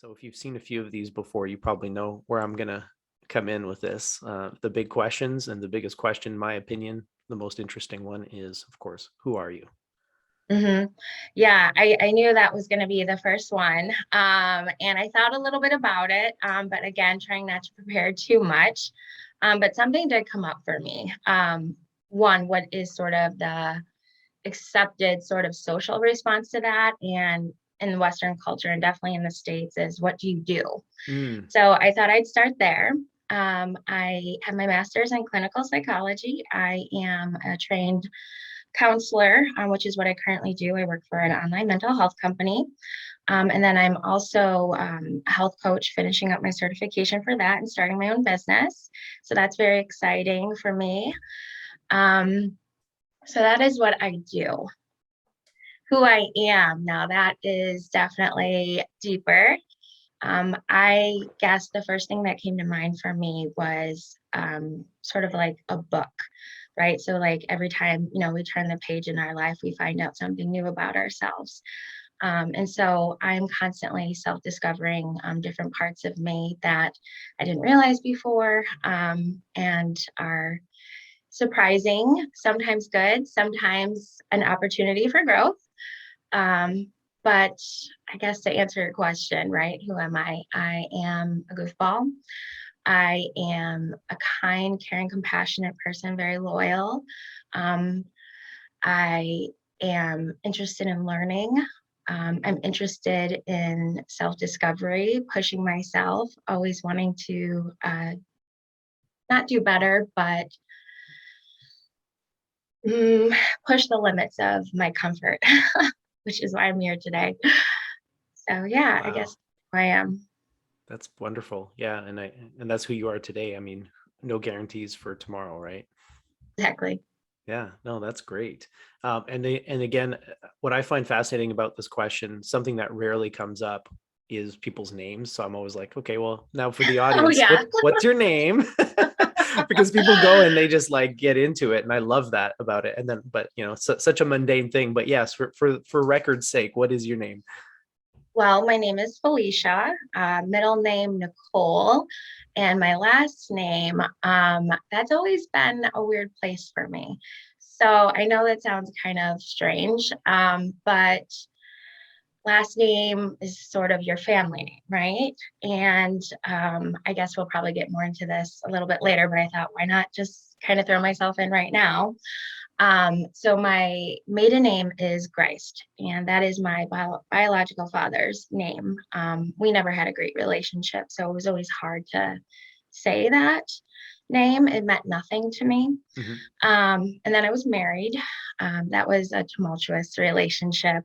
So if you've seen a few of these before, you probably know where I'm gonna come in with this. The big questions, and the biggest question, in my opinion, the most interesting one is, of course, who are you? hmm Yeah, I knew that was going to be the first one. And I thought a little bit about it, but again, trying not to prepare too much. But something did come up for me. One, what is sort of the accepted sort of social response to that? And in Western culture, and definitely in the States, is what do you do? Mm, So I thought I'd start there. I have my master's in clinical psychology. I am a trained counselor, which is what I currently do. I work for an online mental health company. And then I'm also a health coach, finishing up my certification for that and starting my own business. So that's very exciting for me. Um, so that is what I do. Who I am now, that is definitely deeper. I guess the first thing that came to mind for me was sort of like a book, right? So, like every time, we turn the page in our life, we find out something new about ourselves. And so I'm constantly self discovering different parts of me that I didn't realize before and are surprising, sometimes good, sometimes an opportunity for growth. Um, but I guess to answer your question, right? Who am I? I am a goofball. I am a kind, caring, compassionate person, very loyal. Um, I am interested in learning. I'm interested in self discovery, pushing myself, always wanting to not do better, but push the limits of my comfort, which is why I'm here today. So, yeah, I wow, guess I am. that's wonderful. Yeah, and that's who you are today. I mean, no guarantees for tomorrow, right? Exactly. Yeah, no, that's great. And again, what I find fascinating about this question, something that rarely comes up, is people's names. So I'm always like, okay, well, now for the Oh, audience, yeah. what's your name? Because people go and they just like get into it, and I love that about it. And then, but such a mundane thing. But yes, for record's sake, what is your name? Well, my name is Felicia, middle name Nicole, and my last name, that's always been a weird place for me. So I know that sounds kind of strange, but last name is sort of your family name, right? And I guess we'll probably get more into this a little bit later, but I thought, why not just kind of throw myself in right now? So my maiden name is Greist, and that is my biological father's name. We never had a great relationship, so it was always hard to say that name. It meant nothing to me. Mhm. And then I was married. That was a tumultuous relationship.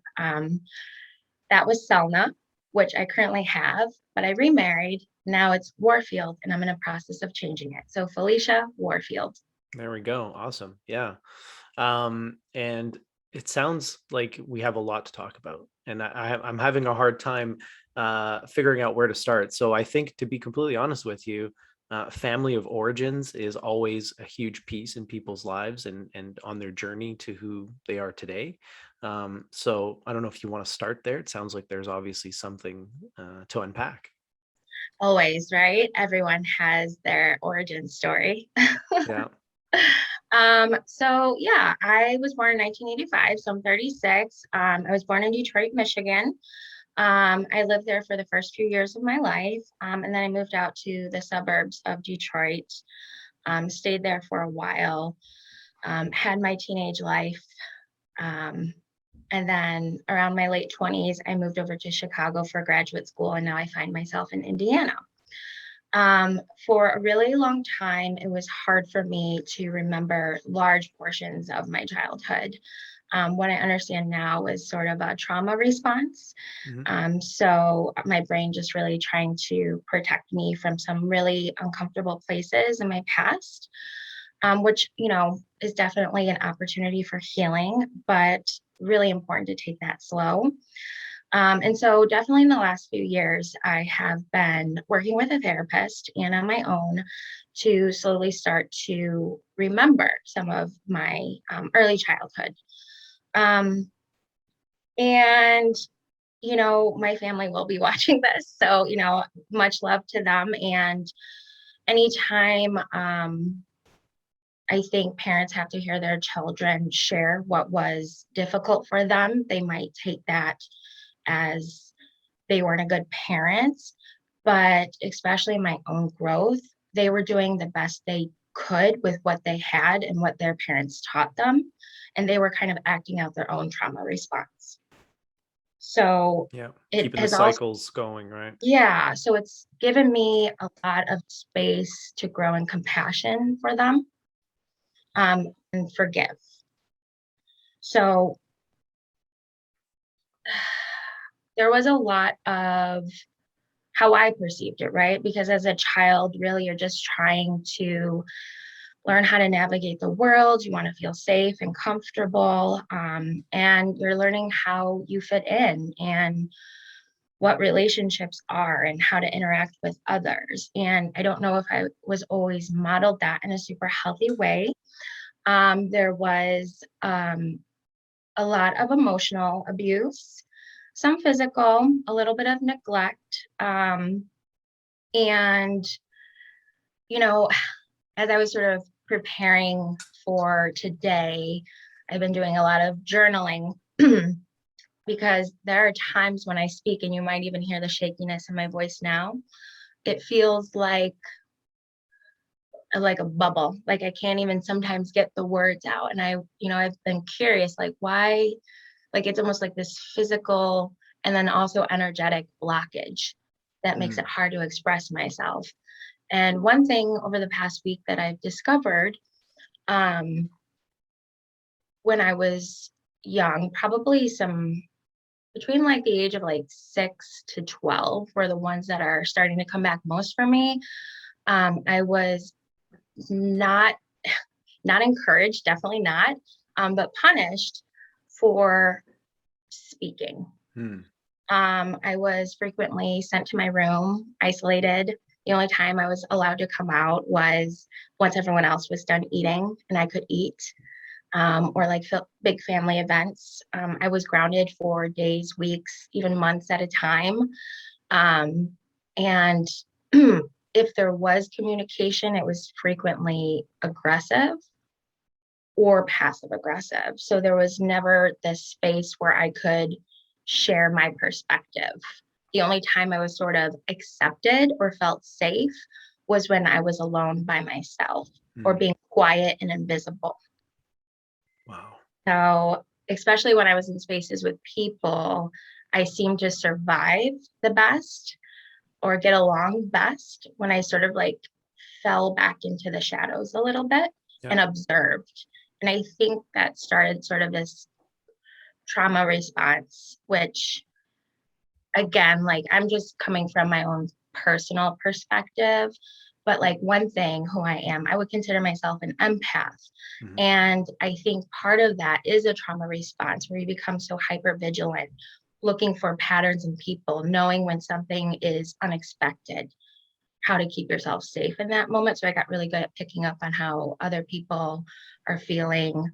That was Selna, which I currently have, but I remarried. Now it's Warfield, and I'm in a process of changing it. So Felicia Warfield. There we go. Awesome. Yeah. And it sounds like we have a lot to talk about, and I'm having a hard time figuring out where to start. So I think, to be completely honest with you, family of origins is always a huge piece in people's lives and on their journey to who they are today. So I don't know if you want to start there. It sounds like there's obviously something to unpack. Always, right? Everyone has their origin story. Yeah. So yeah, I was born in 1985, so I'm 36. I was born in Detroit, Michigan. I lived there for the first few years of my life, and then I moved out to the suburbs of Detroit. Stayed there for a while, had my teenage life, um, and then around my late 20s, I moved over to Chicago for graduate school, and now I find myself in Indiana. For a really long time, it was hard for me to remember large portions of my childhood. What I understand now is sort of a trauma response. Mhm. So my brain just really trying to protect me from some really uncomfortable places in my past, which, is definitely an opportunity for healing, but really important to take that slow. And so, definitely in the last few years, I have been working with a therapist and on my own to slowly start to remember some of my early childhood. Um, and my family will be watching this. So, much love to them. And anytime I think parents have to hear their children share what was difficult for them, they might take that as they weren't a good parent. But especially my own growth, they were doing the best they could with what they had and what their parents taught them. And they were kind of acting out their own trauma response. So Yeah. it Keeping the has also, cycles going, right? yeah, so it's given me a lot of space to grow in compassion for them, and forgive. So there was a lot of how I perceived it, right? Because as a child, really, you're just trying to learn how to navigate the world. You want to feel safe and comfortable. And you're learning how you fit in and what relationships are and how to interact with others. And I don't know if I was always modeled that in a super healthy way. There was a lot of emotional abuse, some physical, a little bit of neglect. And, you know, as I was sort of preparing for today, I've been doing a lot of journaling because there are times when I speak, and you might even hear the shakiness in my voice now. It feels like a bubble. Like I can't even sometimes get the words out. And I've been curious, like why, like it's almost like this physical and then also energetic blockage that makes Mm. it hard to express myself. And one thing over the past week that I've discovered, um, when I was young, probably some between like the age of like 6 to 12 were the ones that are starting to come back most for me. I was not not encouraged, definitely not, but punished for speaking. Mm. I was frequently sent to my room, isolated. The only time I was allowed to come out was once everyone else was done eating and I could eat, or like big family events. I was grounded for days, weeks, even months at a time. And if there was communication, it was frequently aggressive or passive aggressive. So there was never this space where I could share my perspective. The only time I was sort of accepted or felt safe was when I was alone by myself or Mm. being quiet and invisible. Wow. So, especially when I was in spaces with people, I seemed to survive the best or get along best when I sort of like fell back into the shadows a little bit Yeah. and observed. And I think that started sort of this trauma response, which again, like I'm just coming from my own personal perspective. But like one thing, who I am, I would consider myself an empath. Mhm. And I think part of that is a trauma response where you become so hyper vigilant, looking for patterns in people, knowing when something is unexpected, how to keep yourself safe in that moment. So I got really good at picking up on how other people are feeling,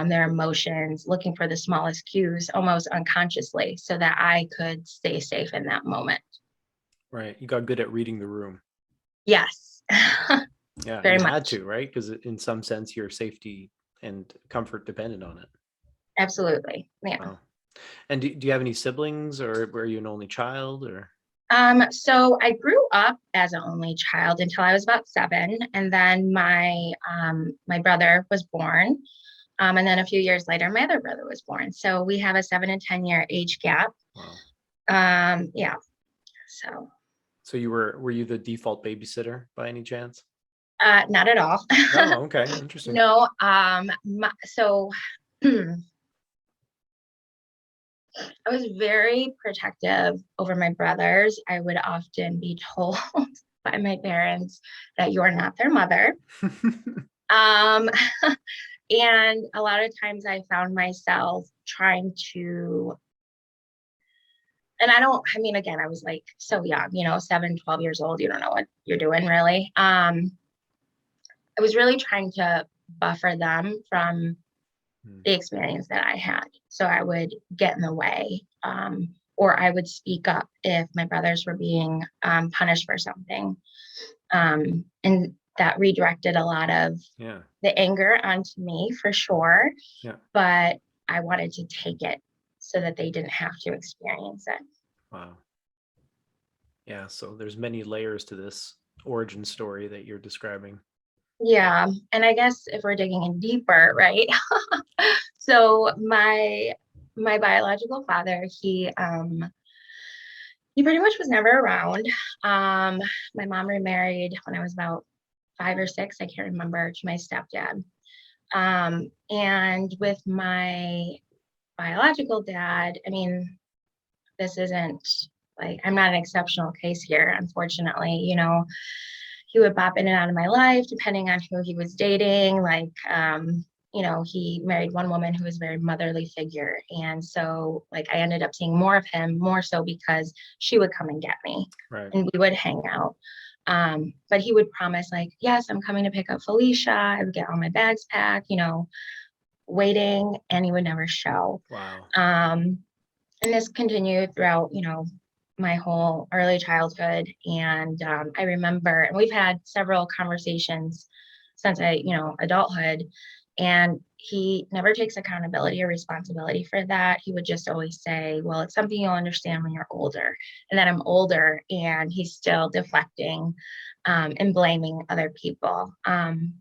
their emotions, looking for the smallest cues almost unconsciously so that I could stay safe in that moment. Right. You got good at reading the room. Yes, Yeah. very You had much. to, right? Because in some sense, your safety and comfort depended on it. Absolutely. Yeah. Wow. And do you have any siblings, or were you an only child, or? So I grew up as an only child until I was about 7, and then my brother was born, and then a few years later, my other brother was born. So we have a 7 and 10 year age gap. Wow. Yeah. So, So were you the default babysitter by any chance? not at all. Oh, okay. Interesting. No. So I was very protective over my brothers. I would often be told by my parents that you're not their mother. Um, and a lot of times I found myself trying to, and I mean, again, I was like so young, 7, 12 years old. You don't know what you're doing really. I was really trying to buffer them from Hmm. the experience that I had. So I would get in the way, or I would speak up if my brothers were being punished for something. And that redirected a lot of Yeah. the anger onto me for sure, Yeah. but I wanted to take it so that they didn't have to experience it. Wow. Yeah. So there's many layers to this origin story that you're describing. Yeah, and I guess if we're digging in deeper, right? So my biological father, he pretty much was never around. My mom remarried when I was about 5 or 6, I can't remember, to my stepdad. And with my biological dad, I mean, this isn't like I'm not an exceptional case here, unfortunately. He would pop in and out of my life depending on who he was dating. He married one woman who was a very motherly figure. And so like I ended up seeing more of him, more so because she would come and get me Right. and we would hang out. But he would promise, like, yes, I'm coming to pick up Felicia. I would get all my bags packed, waiting, and he would never show. Wow. And this continued throughout, my whole early childhood. And I remember, and we've had several conversations since adulthood, and he never takes accountability or responsibility for that. He would just always say, well, it's something you'll understand when you're older. And then I'm older, and he's still deflecting and blaming other people. And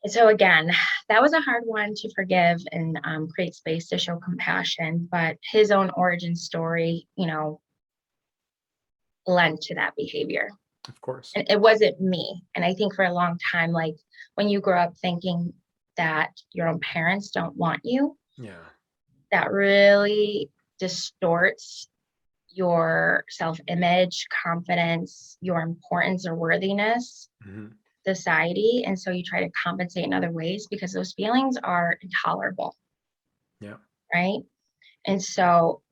so again, that was a hard one to forgive and create space to show compassion. But his own origin story, lent to that behavior. Of course. And it wasn't me. And I think for a long time, like when you grow up thinking that your own parents don't want you, Yeah. that really distorts your self-image, confidence, your importance or worthiness, Hmm. society. And so you try to compensate in other ways because those feelings are intolerable, Yeah. right? And so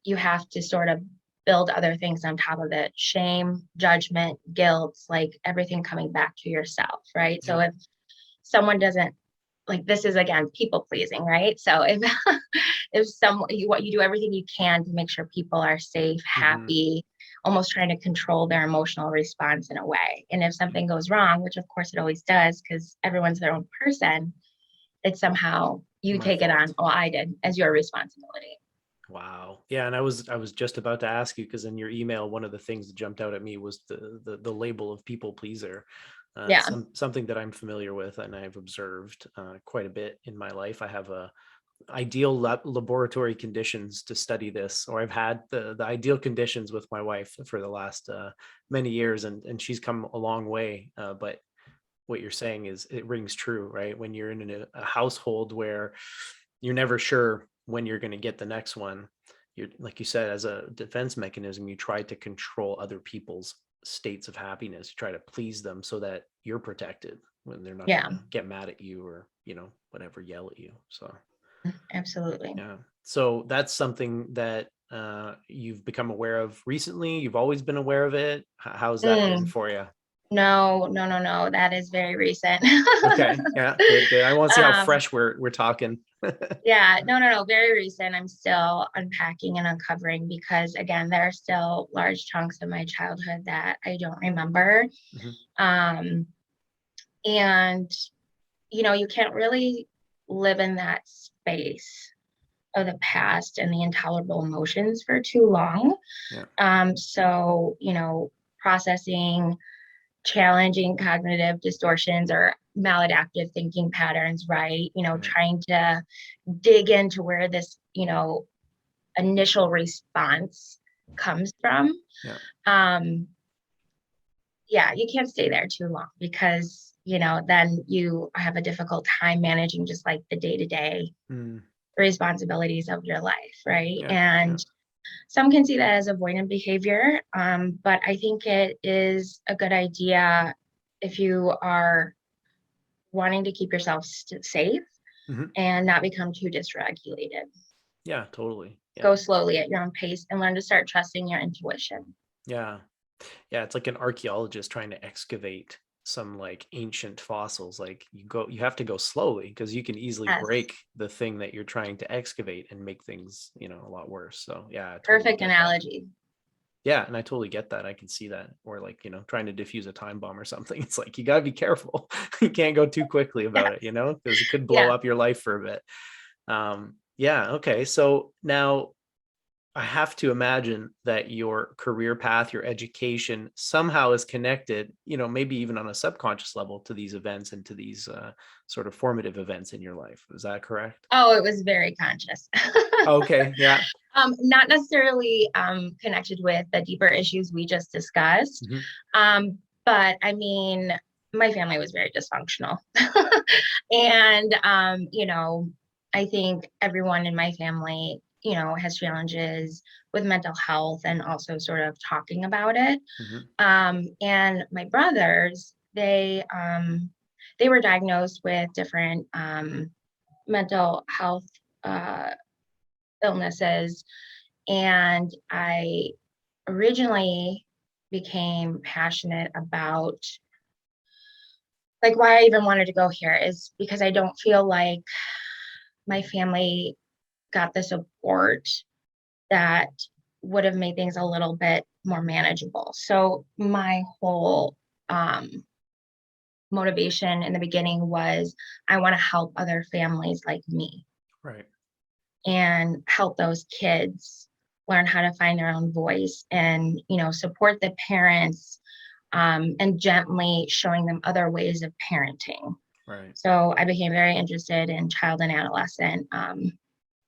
you have to sort of build other things on top of it: shame, judgment, guilt, like everything coming back to yourself, right? So Yeah. if someone doesn't, like, this is again people pleasing, right? So if if what you do everything you can to make sure people are safe, Hmm. happy, almost trying to control their emotional response in a way. And if Yeah. something goes wrong, which of course it always does because everyone's their own person, it's somehow you My take it on, fault. oh, I did, as your responsibility. Wow. Yeah, and I was just about to ask you because in your email, one of the things that jumped out at me was the label of people pleaser. Yeah. Something that I'm familiar with and I've observed quite a bit in my life. I have a ideal laboratory conditions to study this, or I've had the ideal conditions with my wife for the last many years, and she's come a long way. But what you're saying is it rings true, right? When you're in a household where you're never sure when you're going to get the next one, you're, like you said, as a defense mechanism, you try to control other people's states of happiness. You try to please them so that you're protected when they're not Yeah, going to get mad at you or, whatever, yell at you. So absolutely. yeah. So that's something that you've become aware of recently. You've always been aware of it. How's that been Mm, for you? no, no, no, no. That is very recent. Okay. Yeah. Good. Good. I want to see how um, fresh we're talking. yeah, no, no, no. Very recent. I'm still unpacking and uncovering because again, there are still large chunks of my childhood that I don't remember. Mhm. Um, and you can't really live in that space of the past and the intolerable emotions for too long. Yeah. So, processing challenging cognitive distortions or maladaptive thinking patterns, right? Yeah. Trying to dig into where this, initial response comes from. Yeah. Um, yeah, you can't stay there too long because, then you have a difficult time managing just like the day to day Mm. responsibilities of your life, right? Yeah. Yeah. And some can see that as avoidant behavior, but I think it is a good idea if you are wanting to keep yourself safe Mhm. and not become too dysregulated. Yeah. Totally. Yeah. Go slowly at your own pace and learn to start trusting your intuition. Yeah. Yeah. It's like an archaeologist trying to excavate some like ancient fossils. Like you have to go slowly because you can easily Yes, break the thing that you're trying to excavate and make things, a lot worse. So yeah, I totally perfect get that. analogy. Yeah, and I totally get that. I can see that. Or like, trying to defuse a time bomb or something. It's like you got to be careful. You can't go too quickly about it, Yes. because it could blow Yeah. up your life for a bit. Yeah, okay. So now I have to imagine that your career path, your education somehow is connected, maybe even on a subconscious level to these events and to these sort of formative events in your life. Is that correct? Oh, it was very conscious. Okay, yeah. Not necessarily connected with the deeper issues we just discussed. Mhm. But I mean, my family was very dysfunctional. And, I think everyone in my family, has challenges with mental health and also sort of talking about it. Mhm. And my brothers, they were diagnosed with different mental health uh, illnesses. And I originally became passionate about like why I even wanted to go here is because I don't feel like my family got the support that would have made things a little bit more manageable. So my whole um, motivation in the beginning was I want to help other families like me Right. and help those kids learn how to find their own voice and support the parents and gently showing them other ways of parenting. Right. So I became very interested in child and adolescent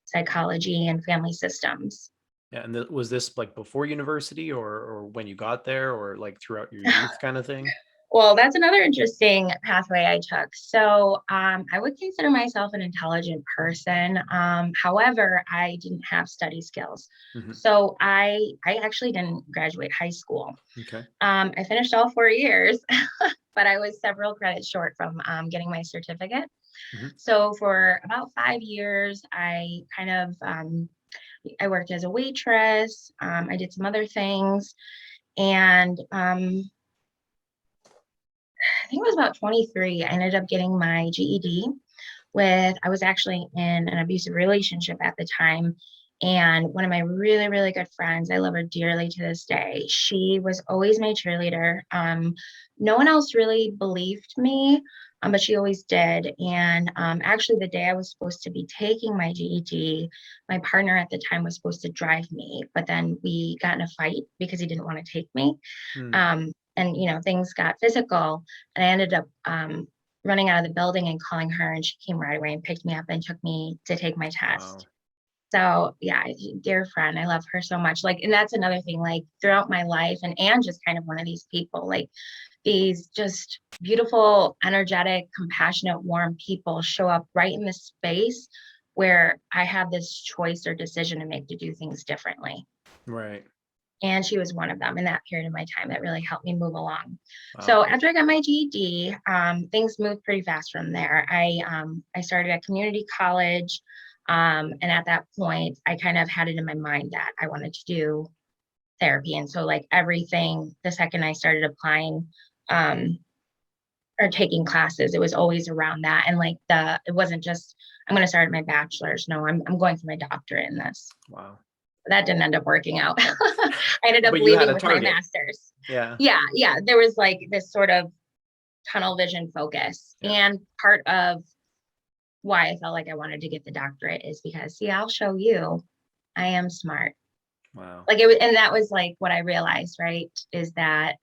psychology and family systems. Yeah, and was this like before university or when you got there or like throughout your youth kind of thing? Well, that's another interesting pathway I took. So I would consider myself an intelligent person. However, I didn't have study skills. Mhm. So I actually didn't graduate high school. Okay. I finished all 4 years, but I was several credits short from getting my certificate. Mhm. So for about 5 years, I kind of I worked as a waitress. I did some other things, and I think it was about 23. I ended up getting my GED. I was actually in an abusive relationship at the time. And one of my really, really good friends, I love her dearly to this day. She was always my cheerleader. No one else really believed me, but she always did. And actually, the day I was supposed to be taking my GED, my partner at the time was supposed to drive me, but then we got in a fight because he didn't want to take me. Mm. And things got physical, and I ended up running out of the building and calling her, and she came right away and picked me up and took me to take my test. Wow. So yeah, dear friend, I love her so much. Like, and that's another thing, like throughout my life, and just kind of one of these people, like these just beautiful, energetic, compassionate, warm people show up right in this space where I have this choice or decision to make to do things differently. Right. And she was one of them in that period of my time that really helped me move along. Wow. So after I got my GED, things moved pretty fast from there. I started at community college, and at that point, I kind of had it in my mind that I wanted to do therapy. And so, like everything, the second I started applying um, or taking classes, it was always around that. And like it wasn't just I'm going to start my bachelor's. No, I'm going for my doctorate in this. Wow. That didn't end up working out. I ended up But you had leaving a with my target. master's. Yeah. Yeah, yeah. There was like this sort of tunnel vision focus. Yeah. And part of why I felt like I wanted to get the doctorate is because, see, I'll show you I am smart. Wow. Like it was, and that was like what I realized, right? Is that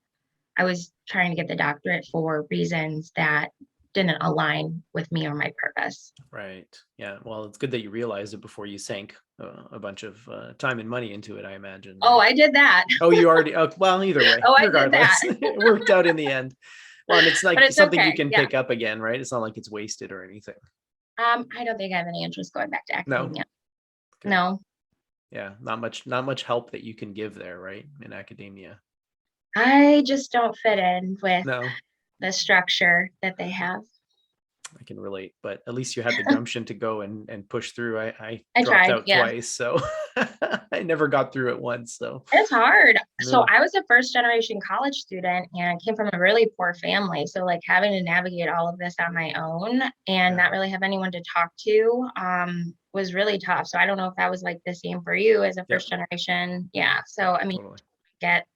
I was trying to get the doctorate for reasons that didn't align with me or my purpose. Right. Yeah. Well, it's good that you realized it before you sank a bunch of time and money into it, I imagine, Oh, right? I did that. Oh, you already, well, either way, Oh, I did that. regardless, it worked out in the end. Well, and it's But like it's something you okay. can Yeah. pick up again, right? It's not like it's wasted or anything. I don't think I have any interest going back to No. academia. Okay. No, Yeah. Not much help that you can give there, right? In academia. I just don't fit in with No. the structure that they have. I can relate, but at least you had the gumption to go and push through. I I dropped tried, out yeah. twice, so I never got through it once. So It's hard. So no, I was a first generation college student and came from a really poor family. So like having to navigate all of this on my own and yeah, not really have anyone to talk to was really tough. So I don't know if that was like the same for you as a yep, first generation. Yeah. So I mean, totally, get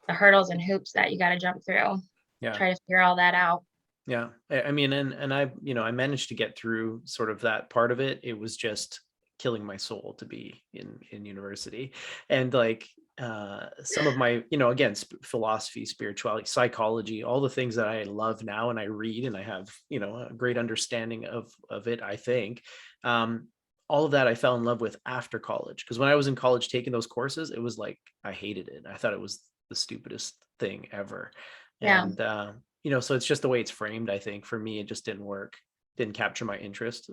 the hurdles and hoops that you got to jump through, yeah. try to figure all that out. Yeah. I mean, and I, I managed to get through sort of that part of it. It was just killing my soul to be in university. And like some of my, again, philosophy, spirituality, psychology, all the things that I love now and I read and I have, a great understanding of it, I think. Um all of that I fell in love with after college. Because when I was in college taking those courses, it was like I hated it. I thought it was the stupidest thing ever. Yeah. And so it's just the way it's framed. I think for me, it just didn't work, didn't capture my interest.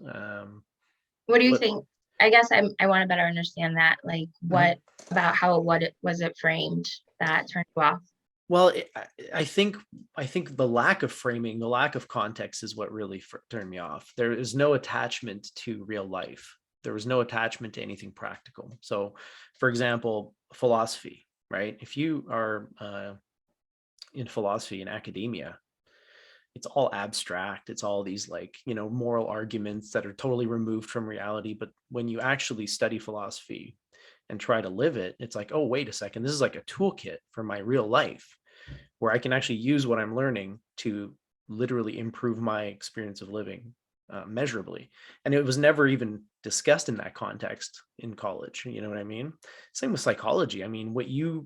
What do you But think? I guess I want to better understand that. Like mhm. what about how what it was it framed that turned you off? Well, I think the lack of framing, the lack of context is what really turned me off. There is no attachment to real life. There was no attachment to anything practical. So, for example, philosophy, right? If you are in philosophy in academia, it's all abstract. It's all these like, moral arguments that are totally removed from reality. But when you actually study philosophy and try to live it, it's like, oh, wait a second, this is like a toolkit for my real life where I can actually use what I'm learning to literally improve my experience of living measurably. And it was never even discussed in that context in college. You know what I mean? Same with psychology. I mean,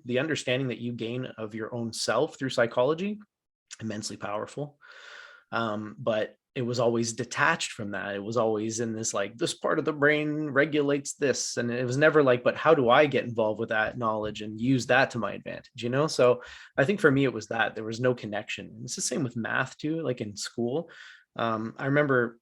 the understanding that you gain of your own self through psychology, immensely powerful. But it was always detached from that. It was always in this like, this part of the brain regulates this, and it was never like, but how do I get involved with that knowledge and use that to my advantage? So I think for me it was that there was no connection. And it's the same with math too, like in school. I remember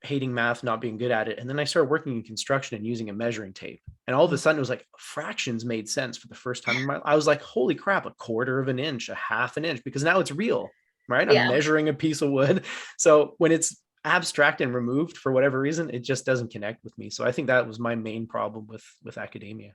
hating math, not being good at it, and then I started working in construction and using a measuring tape, and all of a sudden it was like fractions made sense for the first time in my life. I was like, holy crap, a quarter of an inch, a half an inch, because now it's real, right? I'm Yeah. measuring a piece of wood. So when it's abstract and removed for whatever reason, it just doesn't connect with me. So I think that was my main problem with academia.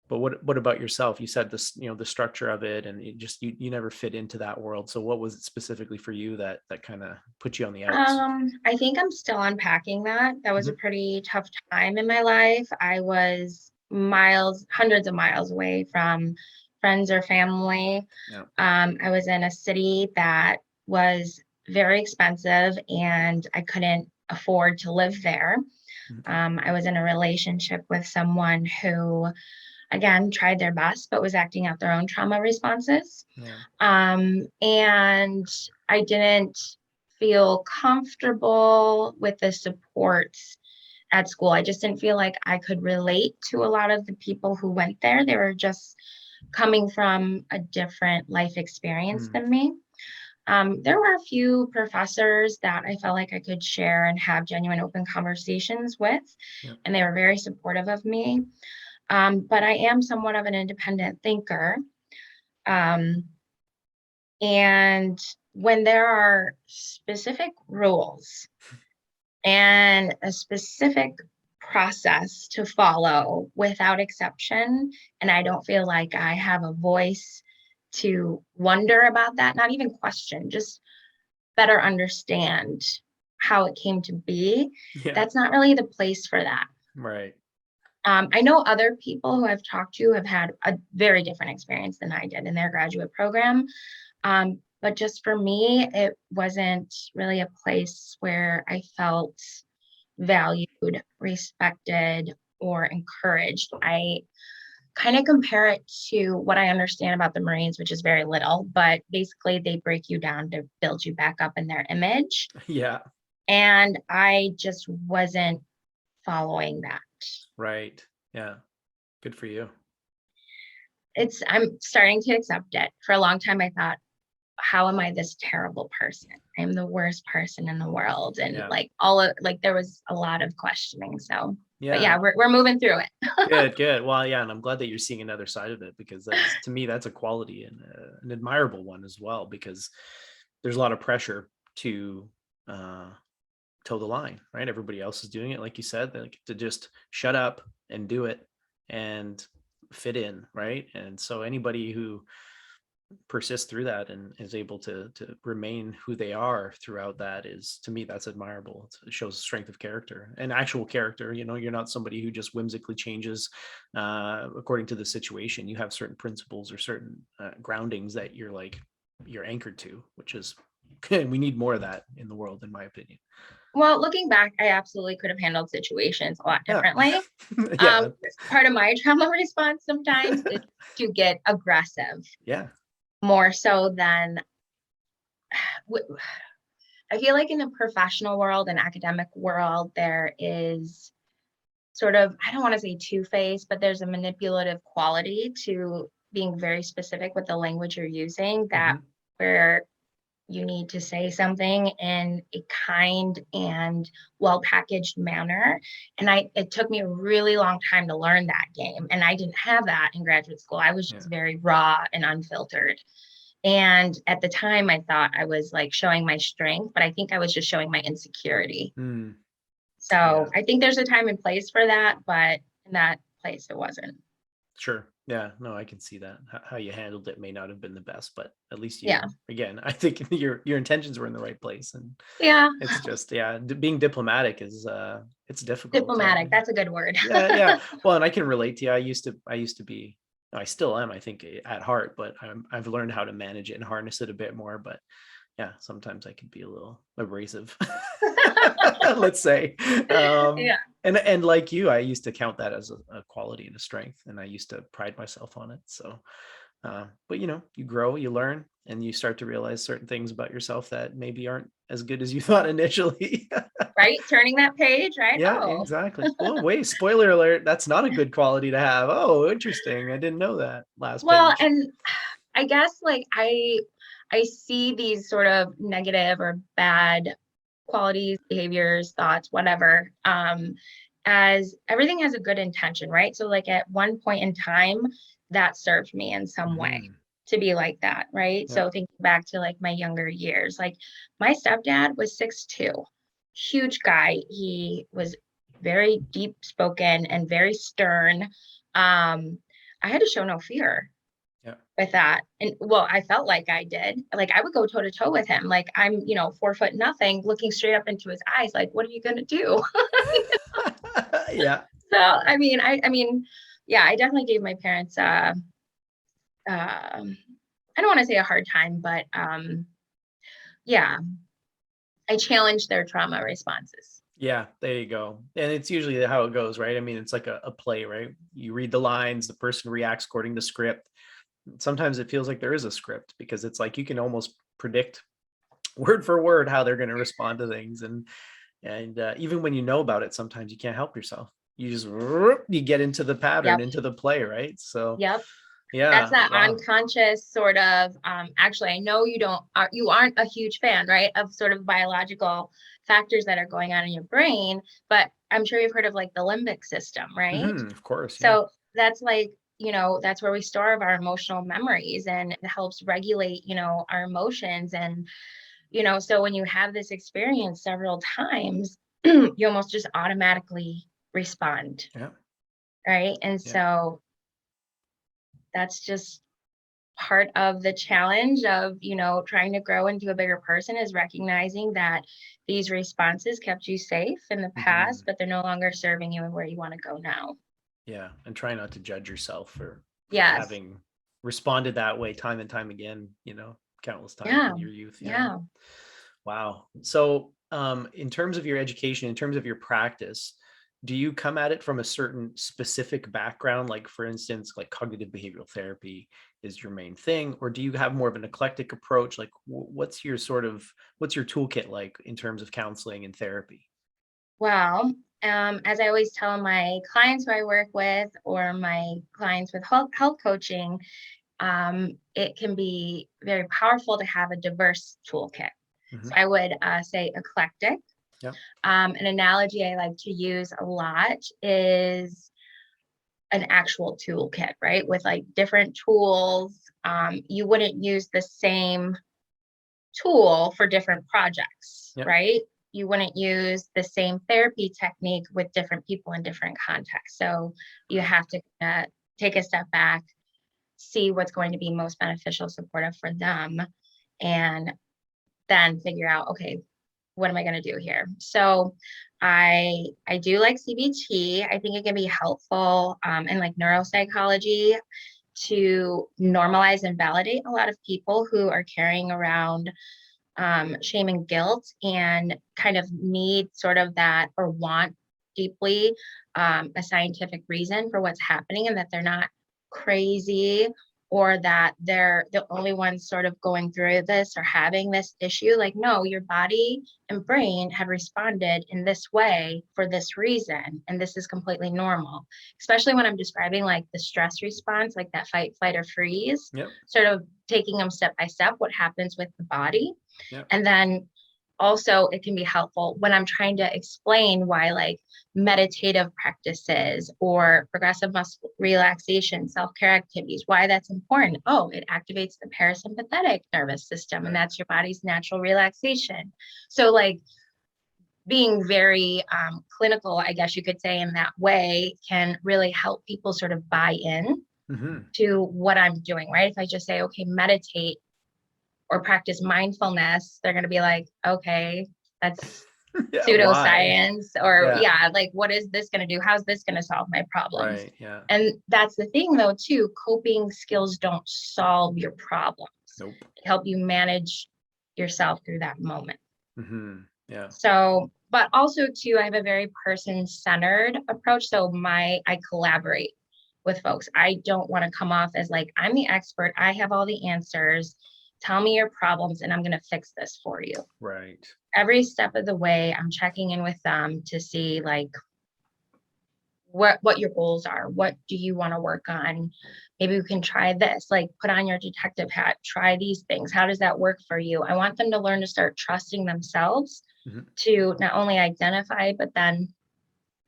But what about yourself? You said this, the structure of it, and it just you never fit into that world. So what was it specifically for you that kind of put you on the outs? I think I'm still unpacking that. That was a Mhm. pretty tough time in my life. I was miles, hundreds of miles away from friends or family. Yeah. I was in a city that was very expensive and I couldn't afford to live there. Mhm. I was in a relationship with someone who, again, tried their best, but was acting out their own trauma responses. Yeah. And I didn't feel comfortable with the supports at school. I just didn't feel like I could relate to a lot of the people who went there. They were just coming from a different life experience Mm. than me. There were a few professors that I felt like I could share and have genuine open conversations with, Yeah. and they were very supportive of me. But I am somewhat of an independent thinker. Um, and when there are specific rules and a specific process to follow without exception, and I don't feel like I have a voice to wonder about that, not even question, just better understand how it came to be, Yeah. that's not really the place for that. Right. I know other people who I've talked to have had a very different experience than I did in their graduate program. But just for me, it wasn't really a place where I felt valued, respected, or encouraged. I kind of compare it to what I understand about the Marines, which is very little, but basically they break you down to build you back up in their image. Yeah. And I just wasn't following that. Right. Yeah. Good for you. I'm starting to accept it. For a long time, I thought, how am I this terrible person? I'm the worst person in the world. And Yeah. like all of like there was a lot of questioning. So, but Yeah. yeah, we're moving through it. Good. Good. Well, yeah, and I'm glad that you're seeing another side of it, because that's, to me, that's a quality and an admirable one as well, because there's a lot of pressure to uh, toe the line, right? Everybody else is doing it, like you said, like to just shut up and do it and fit in, right? And so anybody who persist through that and is able to remain who they are throughout that is, to me, that's admirable. It shows strength of character and actual character. You know, you're not somebody who just whimsically changes according to the situation. You have certain principles or certain groundings that you're anchored to, which is we need more of that in the world, in my opinion. Well, looking back, I absolutely could have handled situations a lot Yeah. differently. Yeah. Part of my trauma response sometimes is to get aggressive Yeah. more so than I feel like in the professional world and academic world, there is sort of, I don't want to say two-faced, but there's a manipulative quality to being very specific with the language you're using, that Hmm. where you need to say something in a kind and well-packaged manner. And it took me a really long time to learn that game. And I didn't have that in graduate school. I was Yeah. just very raw and unfiltered. And at the time, I thought I was like showing my strength, but I think I was just showing my insecurity. Mm. So Yeah. I think there's a time and place for that, but in that place, it wasn't. Sure. Yeah. No, I can see that. How you handled it may not have been the best, but at least Yeah. again, I think your intentions were in the right place, and Yeah. it's just, yeah, being diplomatic is it's difficult. Diplomatic. That's a good word. Yeah, yeah. Well, and I can relate to you. I used to be, I still am, I think, at heart, but I've learned how to manage it and harness it a bit more. But yeah, sometimes I can be a little abrasive, let's say. Yeah. And like you, I used to count that as a quality and a strength, and I used to pride myself on it. So, but you grow, you learn, and you start to realize certain things about yourself that maybe aren't as good as you thought initially. Right. Turning that page, right? Yeah, Oh, exactly. Oh, wait, spoiler alert. That's not a good quality to have. Oh, interesting. I didn't know that. Last well, page. and I guess like I see these sort of negative or bad qualities, behaviors, thoughts, whatever, as everything has a good intention, right? So like at one point in time, that served me in some way Hmm. to be like that, right? Yeah. So thinking back to like my younger years, like my stepdad was 6'2", huge guy. He was very deep spoken and very stern. I had to show no fear Yeah. with that. And well, I felt like I did. Like I would go toe to toe with him. Like I'm, 4 foot nothing, looking straight up into his eyes. Like, what are you gonna do? Yeah. So I mean, yeah, I definitely gave my parents I don't want to say a hard time, but yeah, I challenged their trauma responses. Yeah. There you go. And it's usually how it goes, right? I mean, it's like a play, right? You read the lines, the person reacts according to script. Sometimes it feels like there is a script because it's like you can almost predict word for word how they're going to respond to things. And even when you know about it, sometimes you can't help yourself. You just you get into the pattern, Yep. into the play, right? So Yep. That's yeah, that wow. unconscious sort of actually I know you aren't a huge fan, right, of sort of biological factors that are going on in your brain, but I'm sure you've heard of like the limbic system, right? Of course, yeah. So that's like, that's where we store our emotional memories, and it helps regulate, our emotions. And, so when you have this experience several times, you almost just automatically respond, Yeah, right? And yeah. so that's just part of the challenge of, trying to grow into a bigger person, is recognizing that these responses kept you safe in the past, Hmm. but they're no longer serving you and where you want to go now. Yeah, and try not to judge yourself for Yes. having responded that way time and time again, countless times Yeah. in your youth. Yeah. Yeah. Wow. So, in terms of your education, in terms of your practice, do you come at it from a certain specific background? Like, for instance, like cognitive behavioral therapy is your main thing, or do you have more of an eclectic approach? Like, what's your toolkit like in terms of counseling and therapy? Well, as I always tell my clients who I work with, or my clients with health coaching, it can be very powerful to have a diverse toolkit. So Hmm. I would say eclectic. Yeah. An analogy I like to use a lot is an actual toolkit, right? With like different tools. You wouldn't use the same tool for different projects, Yep. right? You wouldn't use the same therapy technique with different people in different contexts. So you Right. have to take a step back, see what's going to be most beneficial, supportive for them, and then figure out, okay, what am I going to do here? So I do like CBT. I think it can be helpful in like neuropsychology to normalize and validate a lot of people who are carrying around shame and guilt and kind of need sort of that or want deeply a scientific reason for what's happening and that they're not crazy or that they're the only ones sort of going through this or having this issue. Like, no, your body and brain have responded in this way for this reason. And this is completely normal, especially when I'm describing like the stress response, like that fight, flight, or freeze, Yep. sort of taking them step by step, what happens with the body. Yep. And then also, it can be helpful when I'm trying to explain why, like meditative practices or progressive muscle relaxation, self care activities, why that's important. Oh, it activates the parasympathetic nervous system, and Right. that's your body's natural relaxation. So, like, being very clinical, I guess you could say, in that way can really help people sort of buy in Hmm. to what I'm doing, right? If I just say, okay, meditate or practice mindfulness, they're going to be like, okay, that's Yeah. Why? pseudoscience. Or, Yeah. yeah, like, what is this going to do? How's this going to solve my problems? Right. Yeah. And that's the thing, though, too. Coping skills don't solve your problems, Nope. they help you manage yourself through that moment. Hmm. Yeah. So, but also, too, I have a very person centered approach. So, I collaborate with folks. I don't want to come off as like, I'm the expert, I have all the answers. Tell me your problems, and I'm going to fix this for you. Right. Every step of the way, I'm checking in with them to see like what your goals are. What do you want to work on? Maybe we can try this, like put on your detective hat, try these things. How does that work for you? I want them to learn to start trusting themselves Hmm. to not only identify, but then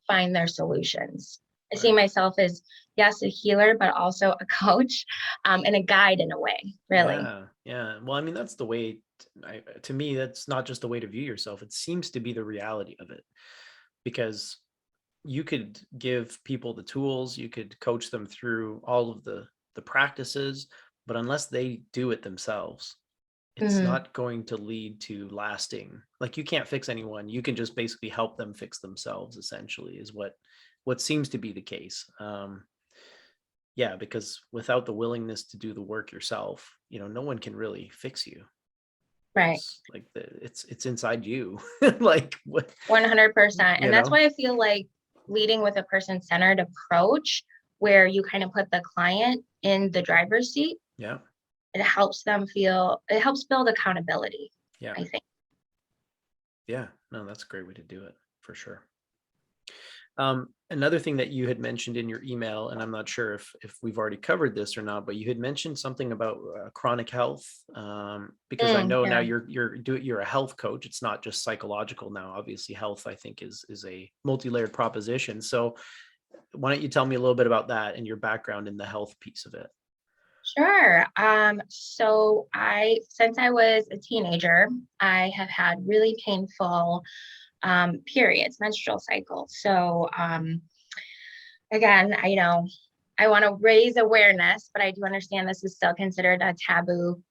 find their solutions. I see Right. myself as, yes, a healer, but also a coach and a guide in a way, really. Yeah. Yeah. Well, I mean, that's the way, to me, that's not just the way to view yourself. It seems to be the reality of it because you could give people the tools, you could coach them through all of the practices, but unless they do it themselves, it's Mm-hmm. not going to lead to lasting. Like you can't fix anyone. You can just basically help them fix themselves, essentially, is what seems to be the case. Yeah, because without the willingness to do the work yourself, no one can really fix you. Right. It's like it's inside you. Like what, 100%. And you that's know? why I feel like leading with a person centered approach, where you kind of put the client in the driver's seat, Yeah. it helps build accountability, Yeah. I think. Yeah. No, that's a great way to do it for sure. Another thing that you had mentioned in your email, and I'm not sure if we've already covered this or not, but you had mentioned something about chronic health, because I know now Yeah. you're a health coach. It's not just psychological now. Obviously, health I think is a multi-layered proposition. So why don't you tell me a little bit about that and your background in the health piece of it? Sure. So since I was a teenager, I have had really painful periods, menstrual cycles. So again, I want to raise awareness, but I do understand this is still considered a taboo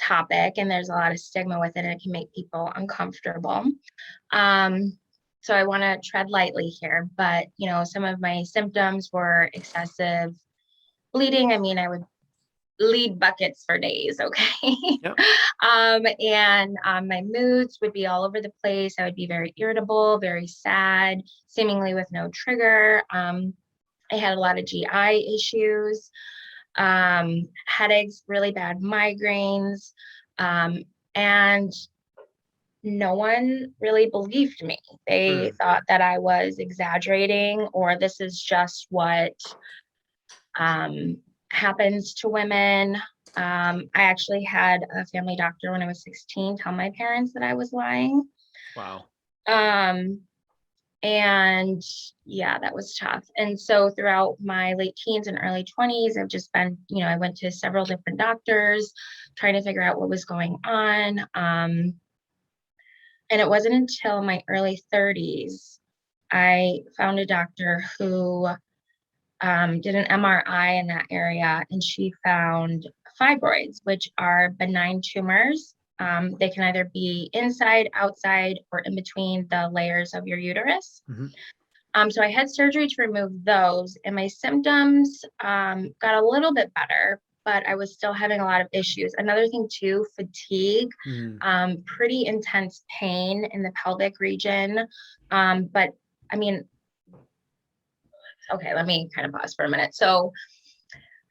topic and there's a lot of stigma with it and it can make people uncomfortable. Um, so I want to tread lightly here, but some of my symptoms were excessive bleeding. I mean, I would bleed buckets for days, okay? Yep. And my moods would be all over the place. I would be very irritable, very sad, seemingly with no trigger. I had a lot of GI issues, headaches, really bad migraines, and no one really believed me. They Mm, thought that I was exaggerating or this is just what um, happens to women. I actually had a family doctor when I was 16 tell my parents that I was lying. wow. Um, And yeah, that was tough. And so throughout my late teens and early 20s, I've just been, I went to several different doctors trying to figure out what was going on. And it wasn't until my early 30s I found a doctor who did an MRI in that area, and she found fibroids, which are benign tumors. They can either be inside, outside, or in between the layers of your uterus. Mhm. So I had surgery to remove those, and my symptoms got a little bit better, but I was still having a lot of issues. Another thing too, fatigue, Mm. pretty intense pain in the pelvic region. But I mean, okay, let me kind of pause for a minute. So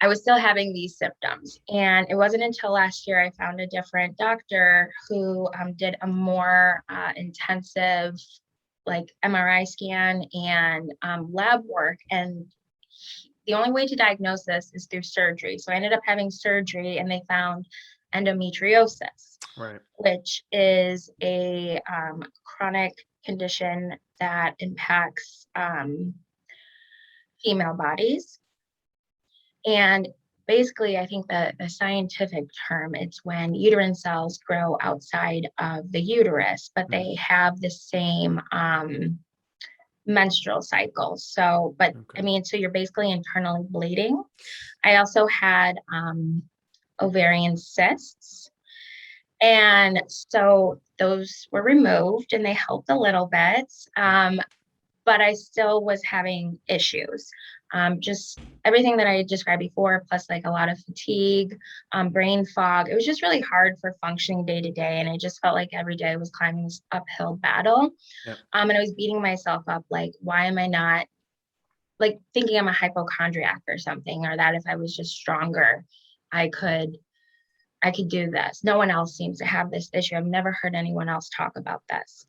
I was still having these symptoms. And it wasn't until last year I found a different doctor who did a more intensive, like MRI scan and lab work. And the only way to diagnose this is through surgery. So I ended up having surgery, and they found endometriosis, Right. which is a chronic condition that impacts female bodies. And basically, I think that the scientific term, it's when uterine cells grow outside of the uterus, but Mm. they have the same menstrual cycle. So, but I Okay. mean, so you're basically internally bleeding. I also had ovarian cysts. And so those were removed and they helped a little bit. But I still was having issues. Just everything that I described before, plus like a lot of fatigue, brain fog. It was just really hard for functioning day to day. And I just felt like every day I was climbing this uphill battle. Yep. And I was beating myself up like, why am I not like thinking I'm a hypochondriac or something, or that if I was just stronger, I could I could do this. No one else seems to have this issue. I've never heard anyone else talk about this.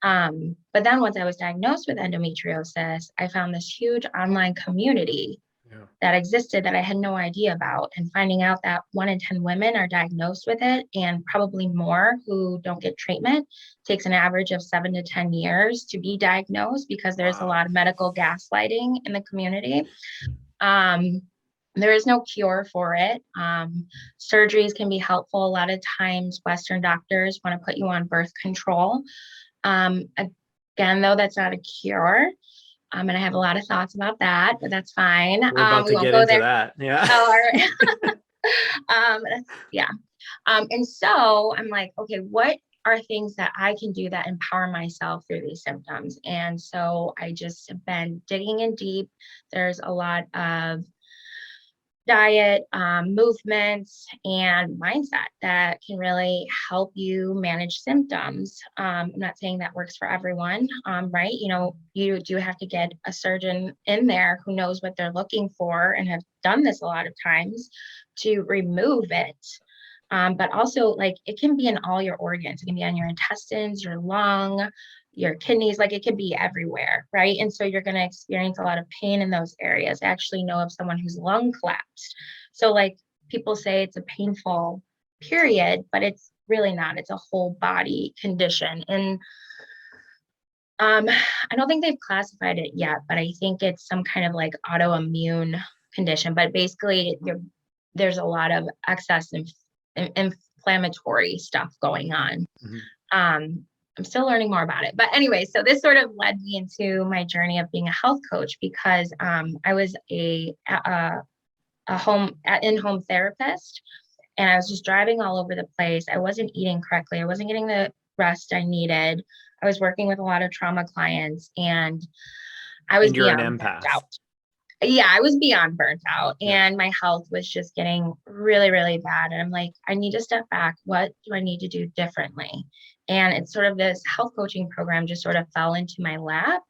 But then once I was diagnosed with endometriosis, I found this huge online community Yeah. that existed that I had no idea about. And finding out that 1 in 10 women are diagnosed with it, and probably more who don't get treatment, takes an average of 7 to 10 years to be diagnosed because there's a Wow. lot of medical gaslighting in the community. Um, there is no cure for it. Surgeries can be helpful. A lot of times, Western doctors want to put you on birth control. Again, though, that's not a cure. And I have a lot of thoughts about that, but that's fine. We're about We to won't get go into there. that. Yeah. Oh, all right. Yeah. And so I'm like, okay, what are things that I can do that empower myself through these symptoms? And so I just have been digging in deep. There's a lot of diet, movements, and mindset that can really help you manage symptoms. I'm not saying that works for everyone, right? You do have to get a surgeon in there who knows what they're looking for and have done this a lot of times to remove it. But also, like, it can be in all your organs. It can be on your intestines, your lung, your kidneys, like it could be everywhere, right? And so you're going to experience a lot of pain in those areas. I actually know of someone whose lung collapsed. So, like, people say it's a painful period, but it's really not. It's a whole body condition. And I don't think they've classified it yet, but I think it's some kind of like autoimmune condition. But basically, there's a lot of excess inflammatory stuff going on. Mhm. I'm still learning more about it. But anyway, so this sort of led me into my journey of being a health coach because I was a in-home therapist, and I was just driving all over the place. I wasn't eating correctly. I wasn't getting the rest I needed. I was working with a lot of trauma clients, and I was And you're an beyond burnt empath. out. Yeah, I was beyond burnt out, Yeah. and my health was just getting really, really bad. And I'm like, I need to step back. What do I need to do differently? And it's sort of this health coaching program just sort of fell into my lap.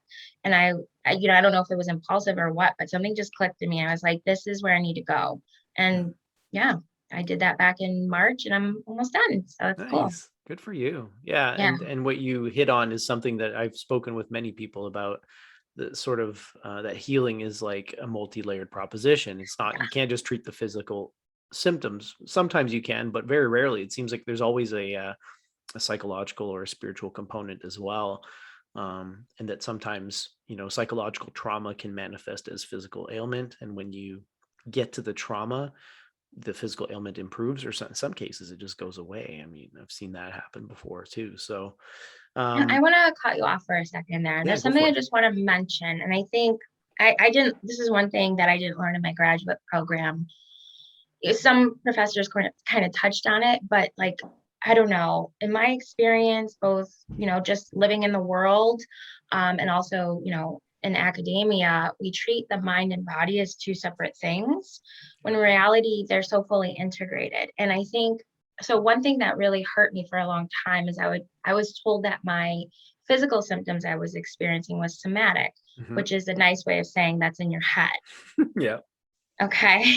And I don't know if it was impulsive or what, but something just clicked in me. I was like, this is where I need to go. Yeah. And yeah, I did that back in March, and I'm almost done. So it's cool. Nice. Good for you. Yeah. Yeah. And what you hit on is something that I've spoken with many people about. The sort of that healing is like a multi-layered proposition. It's not, you can't just treat the physical symptoms. Sometimes you can, but very rarely. It seems like there's always a psychological or a spiritual component as well. and that sometimes, psychological trauma can manifest as physical ailment. And when you get to the trauma, the physical ailment improves, or in some cases it just goes away. I mean, I've seen that happen before too. So, Yeah, I um, want to cut you off for a second there. yeah, There's go something for I it. just want to mention, and I think I didn't, this is one thing that I didn't learn in my graduate program. Some professors kind of touched on it, but like, I don't know, in my experience, both, just living in the world, and also, in academia, we treat the mind and body as two separate things, when Yeah. in reality, they're so fully integrated. And I think, so one thing that really hurt me for a long time is I was told that my physical symptoms I was experiencing was somatic, Hmm. which is a nice way of saying that's in your head. Yeah. Okay.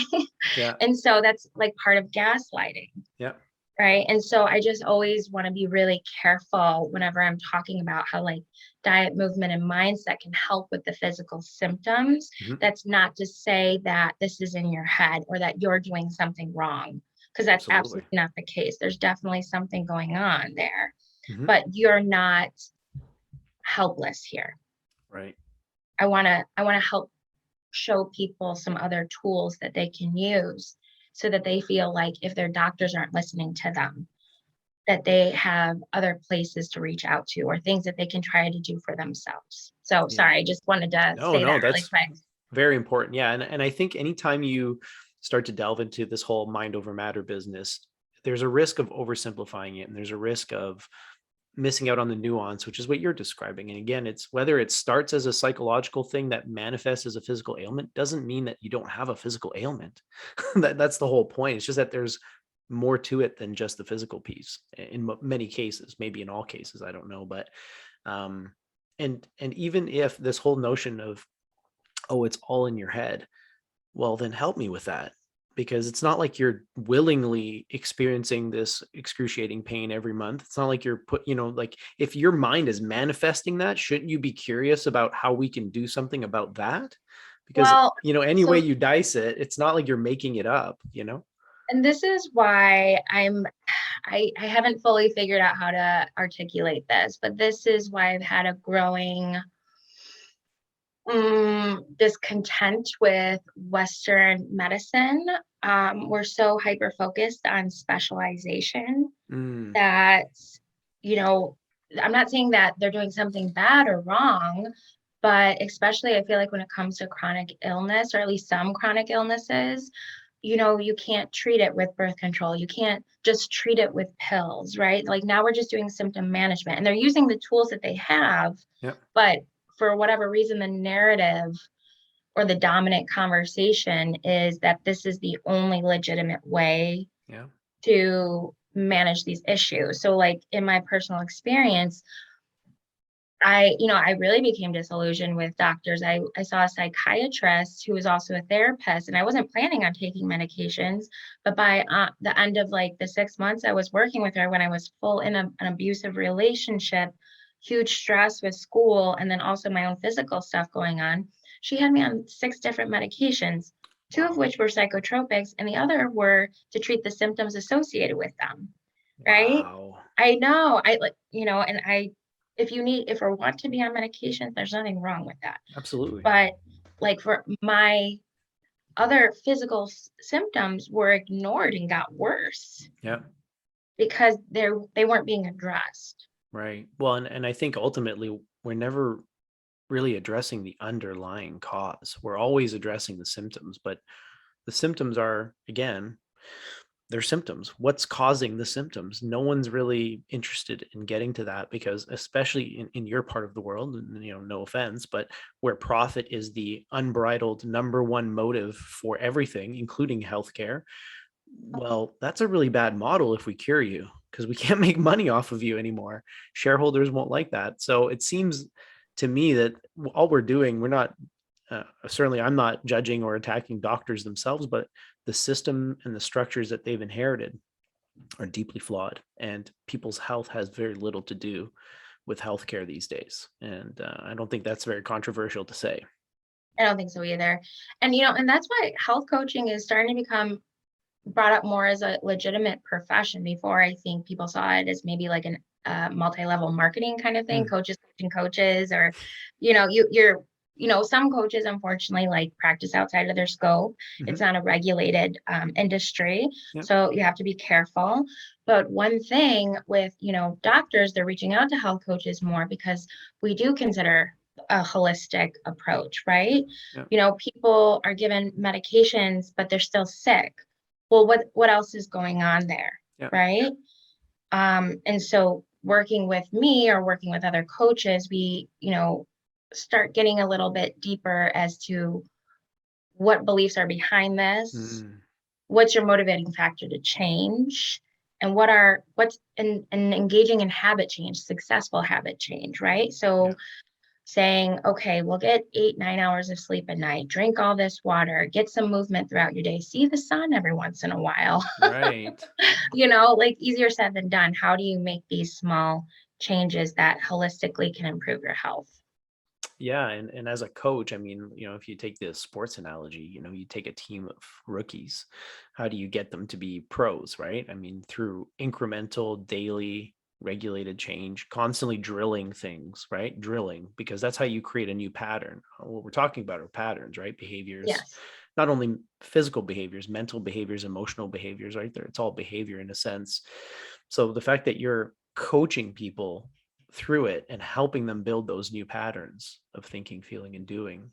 Yeah. And so that's like part of gaslighting, Yeah. right? And so I just always want to be really careful whenever I'm talking about how like diet, movement, and mindset can help with the physical symptoms. Hmm. That's not to say that this is in your head or that you're doing something wrong, because that's Absolutely. absolutely not the case. There's definitely something going on there, Hmm. but you're not helpless here. Right. I want to help show people some other tools that they can use so that they feel like if their doctors aren't listening to them, that they have other places to reach out to or things that they can try to do for themselves. So Yeah. sorry, I just wanted to No, say no, that really that's quick. very important. Yeah. And I think anytime you start to delve into this whole mind over matter business, there's a risk of oversimplifying it. And there's a risk of missing out on the nuance, which is what you're describing. And again, it's whether it starts as a psychological thing that manifests as a physical ailment doesn't mean that you don't have a physical ailment. That's the whole point. It's just that there's more to it than just the physical piece in many cases, maybe in all cases, I don't know. But um, and even if this whole notion of, oh, it's all in your head, well, then help me with that, because it's not like you're willingly experiencing this excruciating pain every month. It's not like you're like, if your mind is manifesting that, shouldn't you be curious about how we can do something about that? Because, Well, any way so, you dice it, it's not like you're making it up. and this is why I haven't fully figured out how to articulate this, but this is why I've had a growing discontent with Western medicine. We're so hyper focused on specialization Mm, that, you know, I'm not saying that they're doing something bad or wrong, but especially I feel like when it comes to chronic illness, or at least some chronic illnesses, you can't treat it with birth control. You can't just treat it with pills, right? Like now we're just doing symptom management and they're using the tools that they have, yeah. but for whatever reason, the narrative or the dominant conversation is that this is the only legitimate way Yeah. to manage these issues. So like in my personal experience, I really became disillusioned with doctors. I saw a psychiatrist who was also a therapist, and I wasn't planning on taking medications. But by the end of like the 6 months I was working with her, when I was full in an abusive relationship, huge stress with school, and then also my own physical stuff going on, she had me on 6 different medications, two of Wow. which were psychotropics, and the other were to treat the symptoms associated with them. Right? Wow. I know. I like, and if we want to be on medication, there's nothing wrong with that. Absolutely. But like for my other physical symptoms were ignored and got worse Yeah. because they weren't being addressed. Right. Well, and I think ultimately we're never really addressing the underlying cause. We're always addressing the symptoms, but the symptoms are, again, they're symptoms. What's causing the symptoms? No one's really interested in getting to that, because especially in your part of the world, and no offense, but where profit is the unbridled number one motive for everything, including healthcare, well, that's a really bad model if we cure you, because we can't make money off of you anymore. Shareholders won't like that. So it seems to me that all we're doing, we're not, certainly I'm not judging or attacking doctors themselves, but the system and the structures that they've inherited are deeply flawed, and people's health has very little to do with healthcare these days. And I don't think that's very controversial to say. I don't think so either. And and that's why health coaching is starting to become brought up more as a legitimate profession. Before, I think people saw it as maybe like an multi-level marketing kind of thing, Mm, coaches coaching coaches, or some coaches unfortunately like practice outside of their scope. It's mhm, not a regulated industry, yep, so you have to be careful. But one thing with, doctors, they're reaching out to health coaches more because we do consider a holistic approach, right? yep, People are given medications, but they're still sick. Well, what else is going on there, yep, right? And so working with me or working with other coaches, we, start getting a little bit deeper as to what beliefs are behind this, mm, what's your motivating factor to change, and what's in engaging in habit change, successful habit change, right? yeah, So saying, okay, we'll get 8, 9 hours of sleep a night, drink all this water, get some movement throughout your day, see the sun every once in a while. right. Like easier said than done. How do you make these small changes that holistically can improve your health? Yeah, and as a coach, I mean, if you take the sports analogy, you take a team of rookies. How do you get them to be pros, right? I mean, through incremental, daily, regulated change, constantly drilling things, right? Drilling, because that's how you create a new pattern. What we're talking about are patterns, right? Behaviors, Yes. not only physical behaviors, mental behaviors, emotional behaviors, right there. It's all behavior in a sense. So the fact that you're coaching people through it and helping them build those new patterns of thinking, feeling, and doing,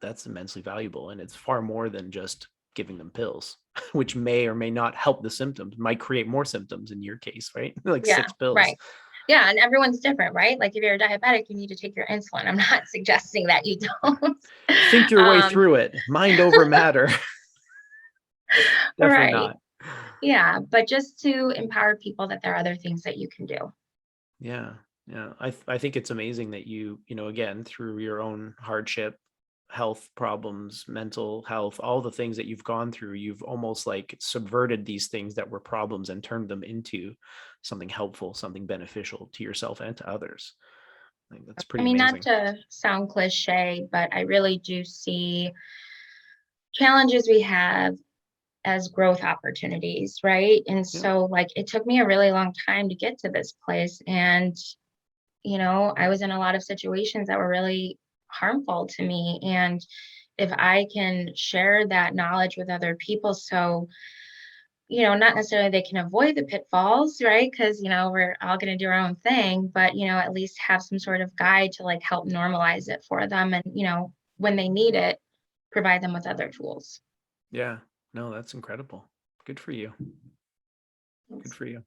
that's immensely valuable. And it's far more than just giving them pills, which may or may not help the symptoms, might create more symptoms in your case, right? Like Yeah. 6 pills. Right. Yeah. And everyone's different, right? Like if you're a diabetic, you need to take your insulin. I'm not suggesting that you don't. Think your way um, through it. Mind over matter. Definitely right. not. Yeah. But just to empower people that there are other things that you can do. Yeah. Yeah. I think it's amazing that again, through your own hardship, health problems, mental health, all the things that you've gone through, you've almost like subverted these things that were problems and turned them into something helpful, something beneficial to yourself and to others. I think that's I pretty mean, not amazing. to sound cliche, but I really do see challenges we have as growth opportunities, right? And Yeah. so, like, it took me a really long time to get to this place. And, I was in a lot of situations that were really harmful to me. And if I can share that knowledge with other people, so, not necessarily they can avoid the pitfalls, right? Because, we're all going to do our own thing, but, at least have some sort of guide to like help normalize it for them. And, when they need it, provide them with other tools. Yeah. No, that's incredible. Good for you. Good Thanks. for you.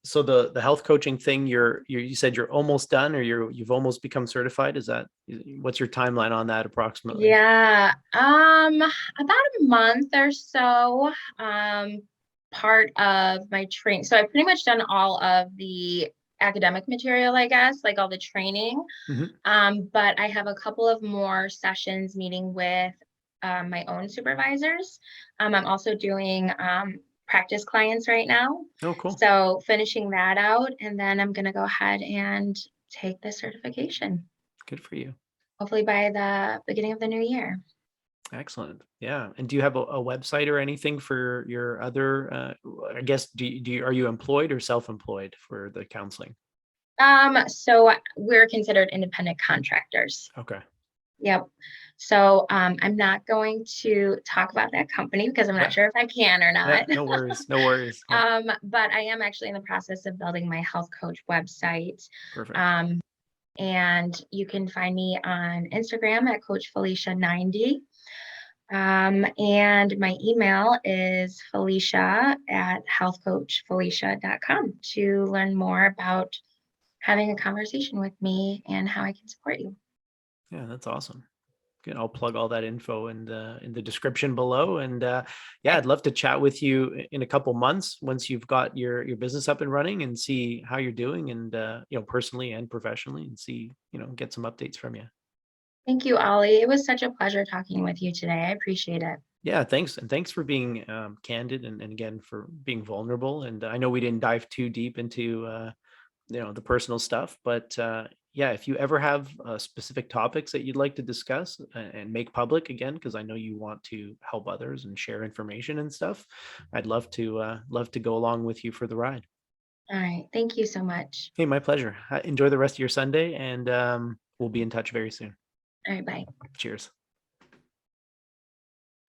So the health coaching thing, you said you're almost done, or you've almost become certified. What's your timeline on that approximately? Yeah, about a month or so. Um, Part of my training. So I've pretty much done all of the academic material, I guess, like all the training. Mhm. But I have a couple of more sessions meeting with my own supervisors. I'm also doing practice clients right now. Oh, cool. So finishing that out, and then I'm gonna go ahead and take the certification, Good for you. hopefully by the beginning of the new year. Excellent. Yeah. And do you have a website or anything for your other, I guess, are you employed or self-employed for the counseling? So we're considered independent contractors. Okay. Yep. So I'm not going to talk about that company because I'm not Yeah. sure if I can or Yeah. not. No worries. No worries. Yeah. But I am actually in the process of building my health coach website. Perfect. Um, and you can find me on Instagram at Coach Felicia 90. And my email is Felicia at healthcoachfelicia.com to learn more about having a conversation with me and how I can support you. Yeah. That's awesome. Good. I'll plug all that info in the description below. And yeah, Okay. I'd love to chat with you in a couple months once you've got your business up and running and see how you're doing, and personally and professionally, and see, get some updates from you. Thank you, Ollie. It was such a pleasure talking with you today. I appreciate it. Yeah, thanks. And thanks for being candid, and again, for being vulnerable. And I know we didn't dive too deep into the personal stuff. But yeah, if you ever have specific topics that you'd like to discuss and make public again, because I know you want to help others and share information and stuff, I'd love to go along with you for the ride. All right. Thank you so much. Hey, my pleasure. Enjoy the rest of your Sunday, and we'll be in touch very soon. All right. Bye. Cheers.